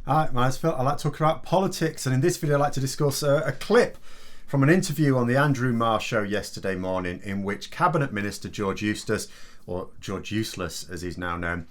Hi, Mansfield. I'd like to talk about politics, and in this video I'd like to discuss a clip from an interview on the Andrew Marr show yesterday morning, in which Cabinet Minister George Eustice, or George Useless as he's now known,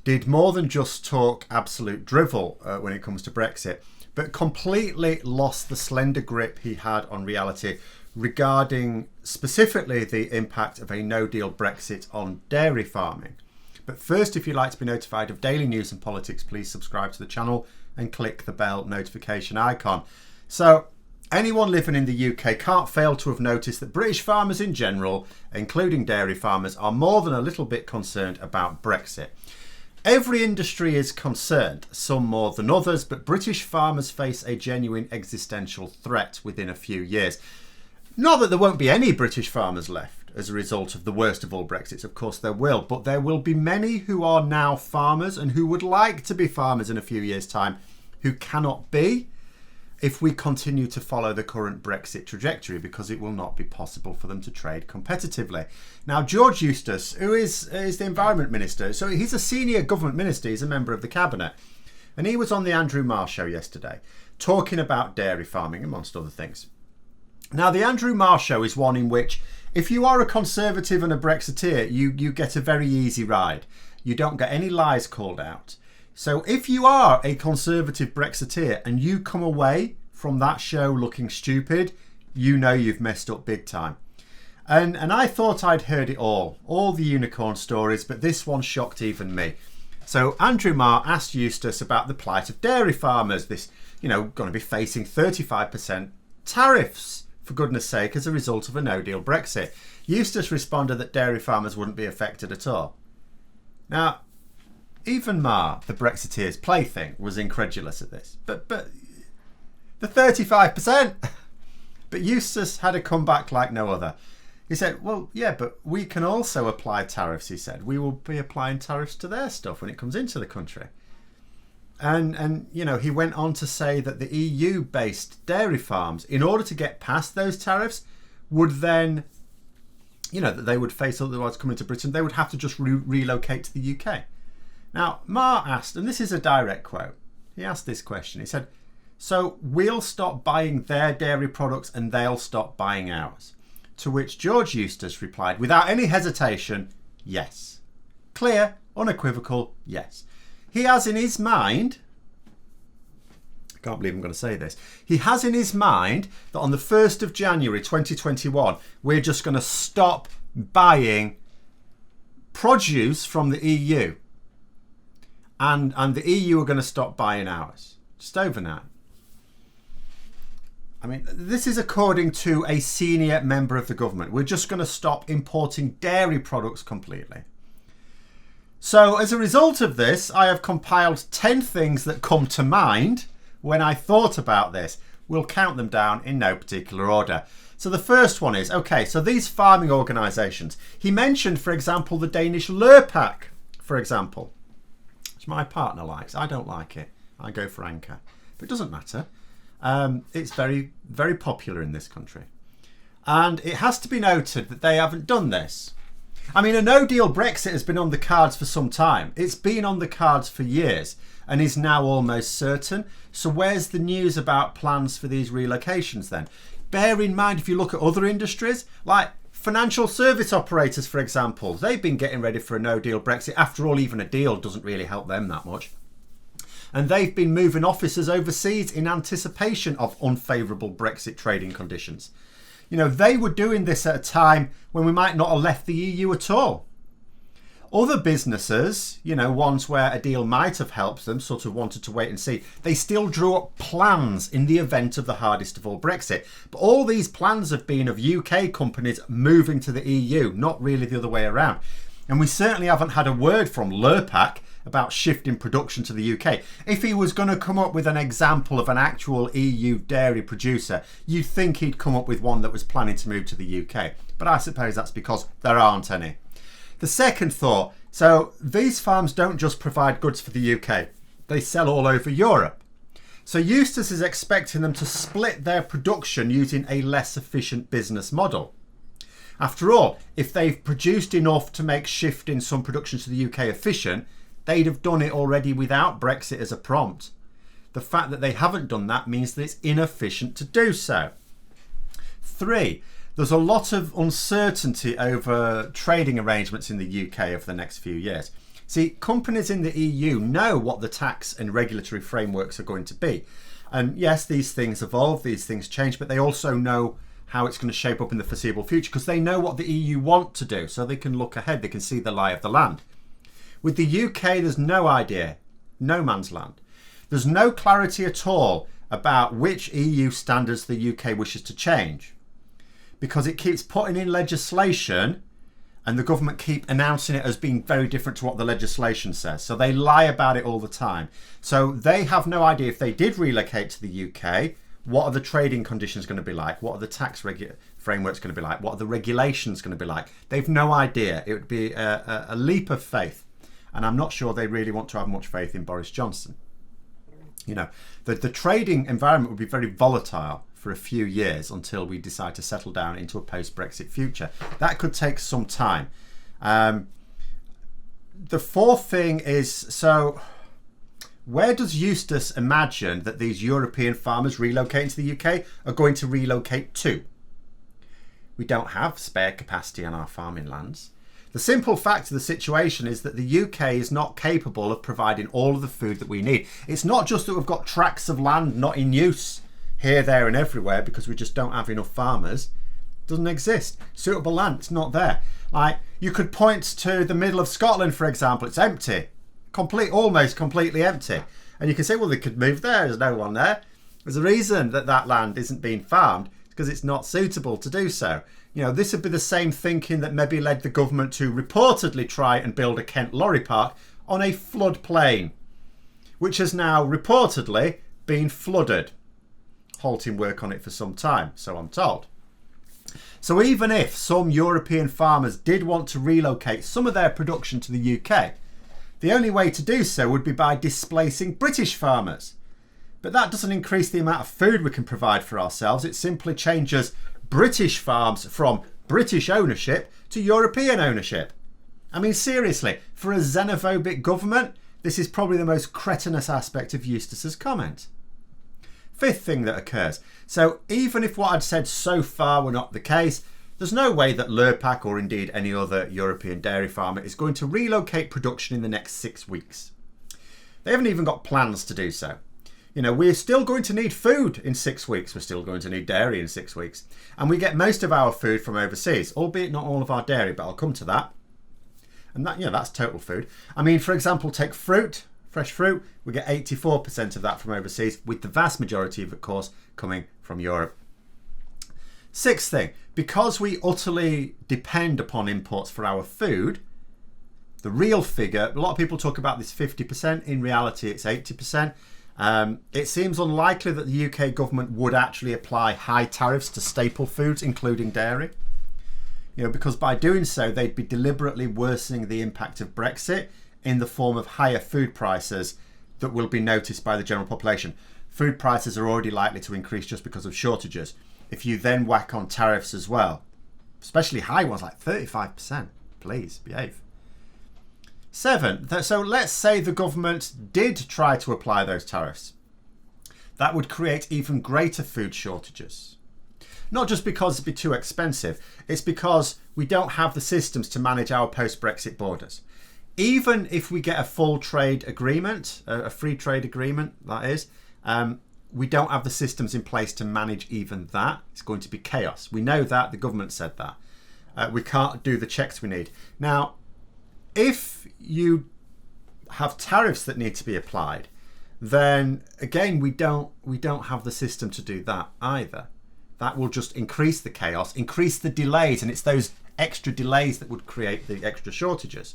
did more than just talk absolute drivel when it comes to Brexit, but completely lost the slender grip he had on reality regarding specifically the impact of a no-deal Brexit on dairy farming. But first, if you'd like to be notified of daily news and politics, please subscribe to the channel and click the bell notification icon. So, anyone living in the UK can't fail to have noticed that British farmers in general, including dairy farmers, are more than a little bit concerned about Brexit. Every industry is concerned, some more than others, but British farmers face a genuine existential threat within a few years. Not that there won't be any British farmers left as a result of the worst of all Brexits, of course there will, but there will be many who are now farmers and who would like to be farmers in a few years' time who cannot be if we continue to follow the current Brexit trajectory, because it will not be possible for them to trade competitively. Now, George Eustice, who is the Environment Minister, so he's a senior government minister, he's a member of the Cabinet, and he was on the Andrew Marr show yesterday talking about dairy farming, amongst other things. Now, the Andrew Marr show is one in which, if you are a Conservative and a Brexiteer, you get a very easy ride. You don't get any lies called out. So if you are a Conservative Brexiteer and you come away from that show looking stupid, you know you've messed up big time. And I thought I'd heard it all the unicorn stories, but this one shocked even me. So Andrew Marr asked Eustice about the plight of dairy farmers. This, going to be facing 35% tariffs, for goodness sake, as a result of a no-deal Brexit. Eustice responded that dairy farmers wouldn't be affected at all. Now, even Marr, the Brexiteer's plaything, was incredulous at this. But the 35%! But Eustice had a comeback like no other. He said, well, yeah, but we can also apply tariffs, he said. We will be applying tariffs to their stuff when it comes into the country. And he went on to say that the EU-based dairy farms, in order to get past those tariffs, would then, that they would face otherwise coming to Britain, they would have to just relocate to the UK. Now, Marr asked, and this is a direct quote, he asked this question, he said, so we'll stop buying their dairy products and they'll stop buying ours. To which George Eustice replied, without any hesitation, yes. Clear, unequivocal, yes. He has in his mind, I can't believe I'm going to say this, he has in his mind that on the 1st of January 2021, we're just going to stop buying produce from the EU. And the EU are going to stop buying ours. Just overnight. I mean, this is according to a senior member of the government. We're just going to stop importing dairy products completely. So as a result of this, I have compiled 10 things that come to mind when I thought about this. We'll count them down in no particular order. So the first one is, okay, so these farming organisations. He mentioned, for example, the Danish Lurpak, for example, which my partner likes. I don't like it. I go for Anchor. But it doesn't matter. It's very, very popular in this country. And it has to be noted that they haven't done this. I mean, a no-deal Brexit has been on the cards for some time. It's been on the cards for years and is now almost certain. So where's the news about plans for these relocations then? Bear in mind, if you look at other industries, like financial service operators, for example, they've been getting ready for a no-deal Brexit. After all, even a deal doesn't really help them that much. And they've been moving offices overseas in anticipation of unfavourable Brexit trading conditions. They were doing this at a time when we might not have left the EU at all. Other businesses, ones where a deal might have helped them, sort of wanted to wait and see, they still drew up plans in the event of the hardest of all Brexit. But all these plans have been of UK companies moving to the EU, not really the other way around. And we certainly haven't had a word from Lurpak about shifting production to the UK. If he was going to come up with an example of an actual EU dairy producer, you'd think he'd come up with one that was planning to move to the UK. But I suppose that's because there aren't any. The second thought, so these farms don't just provide goods for the UK, they sell all over Europe. So Eustice is expecting them to split their production using a less efficient business model. After all, if they've produced enough to make shifting some production to the UK efficient, they'd have done it already without Brexit as a prompt. The fact that they haven't done that means that it's inefficient to do so. 3, there's a lot of uncertainty over trading arrangements in the UK over the next few years. See, companies in the EU know what the tax and regulatory frameworks are going to be. And yes, these things evolve, these things change, but they also know how it's going to shape up in the foreseeable future because they know what the EU want to do, so they can look ahead, they can see the lie of the land. With the UK, there's no idea, no man's land. There's no clarity at all about which EU standards the UK wishes to change because it keeps putting in legislation and the government keep announcing it as being very different to what the legislation says. So they lie about it all the time. So they have no idea if they did relocate to the UK, what are the trading conditions going to be like? What are the tax frameworks going to be like? What are the regulations going to be like? They've no idea. It would be a leap of faith. And I'm not sure they really want to have much faith in Boris Johnson. You know, the trading environment would be very volatile for a few years until we decide to settle down into a post-Brexit future. That could take some time. The 4th thing is, so where does Eustice imagine that these European farmers relocating to the UK are going to relocate to? We don't have spare capacity on our farming lands. The simple fact of the situation is that the UK is not capable of providing all of the food that we need. It's not just that we've got tracts of land not in use here, there and everywhere because we just don't have enough farmers. It doesn't exist. Suitable land, it's not there. Like, you could point to the middle of Scotland, for example. It's empty. Almost completely empty. And you can say, well, they could move there. There's no one there. There's a reason that that land isn't being farmed. It's because it's not suitable to do so. You know, this would be the same thinking that maybe led the government to reportedly try and build a Kent lorry park on a floodplain, which has now reportedly been flooded, halting work on it for some time, so I'm told. So even if some European farmers did want to relocate some of their production to the UK, the only way to do so would be by displacing British farmers. But that doesn't increase the amount of food we can provide for ourselves. It simply changes British farms from British ownership to European ownership. I mean, seriously, for a xenophobic government, this is probably the most cretinous aspect of Eustice's comment. 5th thing that occurs. So even if what I'd said so far were not the case, there's no way that Lurpak or indeed any other European dairy farmer is going to relocate production in the next 6 weeks. They haven't even got plans to do so. You know, we're still going to need food in 6 weeks. We're still going to need dairy in 6 weeks. And we get most of our food from overseas, albeit not all of our dairy, but I'll come to that. And that, that's total food. I mean, for example, take fruit, fresh fruit. We get 84% of that from overseas, with the vast majority of it, of course, coming from Europe. 6th thing, because we utterly depend upon imports for our food, the real figure, a lot of people talk about this 50%. In reality, it's 80%. It seems unlikely that the UK government would actually apply high tariffs to staple foods, including dairy. You know, because by doing so, they'd be deliberately worsening the impact of Brexit in the form of higher food prices that will be noticed by the general population. Food prices are already likely to increase just because of shortages. If you then whack on tariffs as well, especially high ones like 35%, please behave. 7, so let's say the government did try to apply those tariffs. That would create even greater food shortages. Not just because it'd be too expensive, it's because we don't have the systems to manage our post-Brexit borders. Even if we get a full trade agreement, a free trade agreement, that is, we don't have the systems in place to manage even that. It's going to be chaos. We know that. The government said that. We can't do the checks we need. Now, if you have tariffs that need to be applied, then again, we don't have the system to do that either. That will just increase the chaos, increase the delays, and it's those extra delays that would create the extra shortages.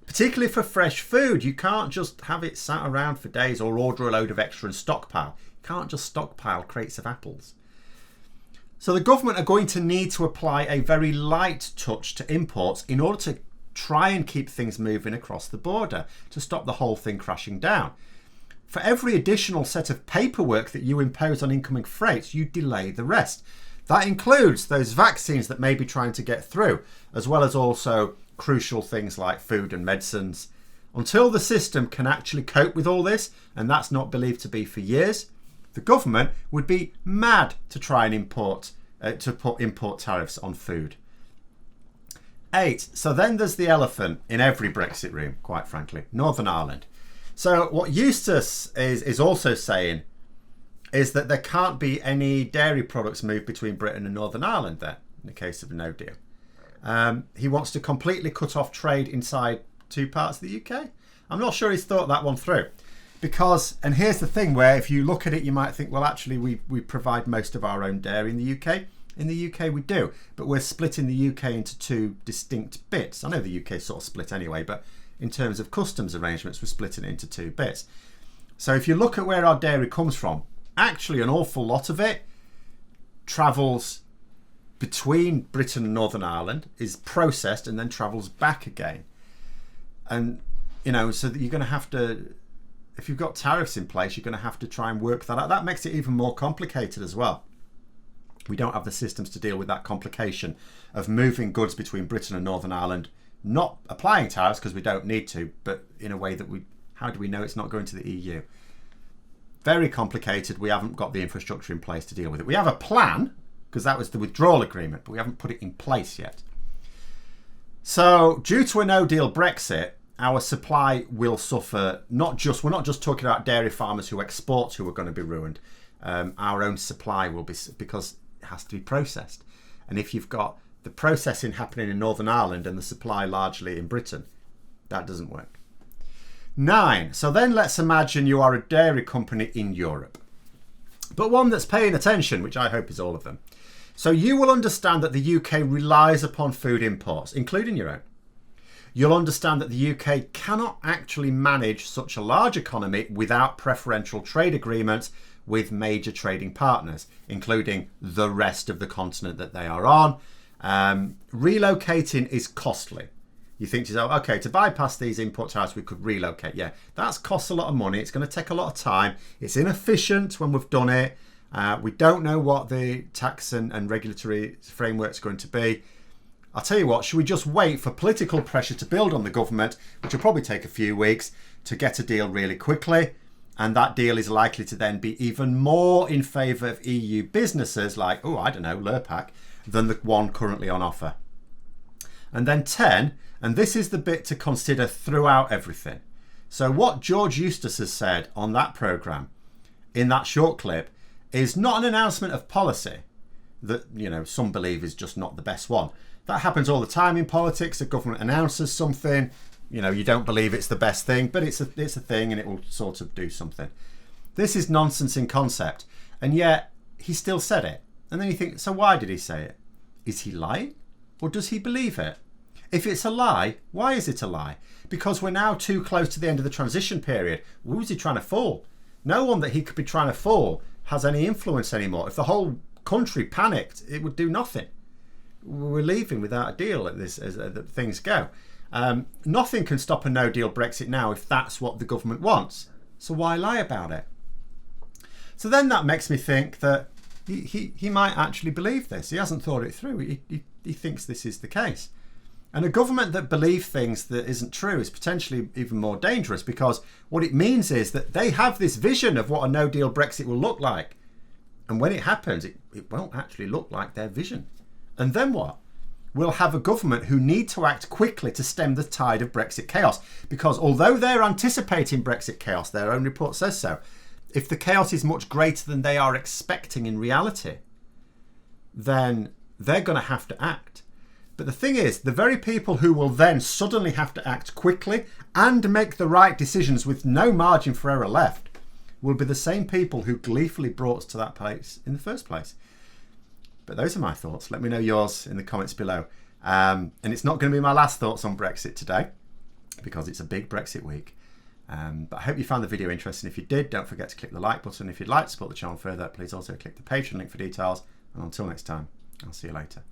Particularly for fresh food, you can't just have it sat around for days or order a load of extra and stockpile. You can't just stockpile crates of apples. So the government are going to need to apply a very light touch to imports in order to try and keep things moving across the border, to stop the whole thing crashing down. For every additional set of paperwork that you impose on incoming freights, you delay the rest. That includes those vaccines that may be trying to get through, as well as also crucial things like food and medicines, Until the system can actually cope with all this, and that's not believed to be for years, the government would be mad to try and put import tariffs on food. 8. So then there's the elephant in every Brexit room, quite frankly, Northern Ireland. So what Eustice is also saying is that there can't be any dairy products moved between Britain and Northern Ireland there, in the case of a no deal. He wants to completely cut off trade inside 2 parts of the UK. I'm not sure he's thought that one through. Because, and here's the thing where if you look at it, you might think, well, actually, we provide most of our own dairy in the UK. In the UK, we do. But we're splitting the UK into 2 distinct bits. I know the UK sort of split anyway, but in terms of customs arrangements, we're splitting it into 2 bits. So if you look at where our dairy comes from, actually an awful lot of it travels between Britain and Northern Ireland, is processed and then travels back again. And, so that you're going to have to, if you've got tariffs in place, you're going to have to try and work that out. That makes it even more complicated as well. We don't have the systems to deal with that complication of moving goods between Britain and Northern Ireland, not applying tariffs because we don't need to, but in a way that how do we know it's not going to the EU? Very complicated. We haven't got the infrastructure in place to deal with it. We have a plan, because that was the withdrawal agreement, but we haven't put it in place yet. So due to a no-deal Brexit, our supply will suffer. We're not just talking about dairy farmers who export who are going to be ruined. Our own supply will be, because it has to be processed. And if you've got the processing happening in Northern Ireland and the supply largely in Britain, that doesn't work. 9. So then let's imagine you are a dairy company in Europe, but one that's paying attention, which I hope is all of them. So you will understand that the UK relies upon food imports, including your own. You'll understand that the UK cannot actually manage such a large economy without preferential trade agreements with major trading partners, including the rest of the continent that they are on. Relocating is costly. You think to yourself, okay, to bypass these import tariffs, we could relocate. Yeah, that costs a lot of money. It's going to take a lot of time. It's inefficient when we've done it. We don't know what the tax and regulatory framework's going to be. I'll tell you what, should we just wait for political pressure to build on the government, which will probably take a few weeks, to get a deal really quickly? And that deal is likely to then be even more in favour of EU businesses like, Lurpak, than the one currently on offer. And then 10, and this is the bit to consider throughout everything. So what George Eustice has said on that programme, in that short clip, is not an announcement of policy that, some believe is just not the best one. That happens all the time in politics. The government announces something, you don't believe it's the best thing, but it's a thing and it will sort of do something. This is nonsense in concept, and yet he still said it. And then you think, so why did he say it? Is he lying, or does he believe it? If it's a lie, why is it a lie? Because we're now too close to the end of the transition period. Who's he trying to fool? No one that he could be trying to fool has any influence anymore. If the whole country panicked, it would do nothing. We're leaving without a deal as things go. Nothing can stop a no-deal Brexit now if that's what the government wants. So why lie about it? So then that makes me think that he might actually believe this. He hasn't thought it through. He thinks this is the case. And a government that believes things that isn't true is potentially even more dangerous, because what it means is that they have this vision of what a no-deal Brexit will look like. And when it happens, it won't actually look like their vision. And then what? We'll have a government who need to act quickly to stem the tide of Brexit chaos. Because although they're anticipating Brexit chaos, their own report says so, if the chaos is much greater than they are expecting in reality, then they're going to have to act. But the thing is, the very people who will then suddenly have to act quickly and make the right decisions with no margin for error left will be the same people who gleefully brought us to that place in the first place. But those are my thoughts. Let me know yours in the comments below. And it's not going to be my last thoughts on Brexit today, because it's a big Brexit week. But I hope you found the video interesting. If you did, don't forget to click the like button. If you'd like to support the channel further, please also click the Patreon link for details. And until next time, I'll see you later.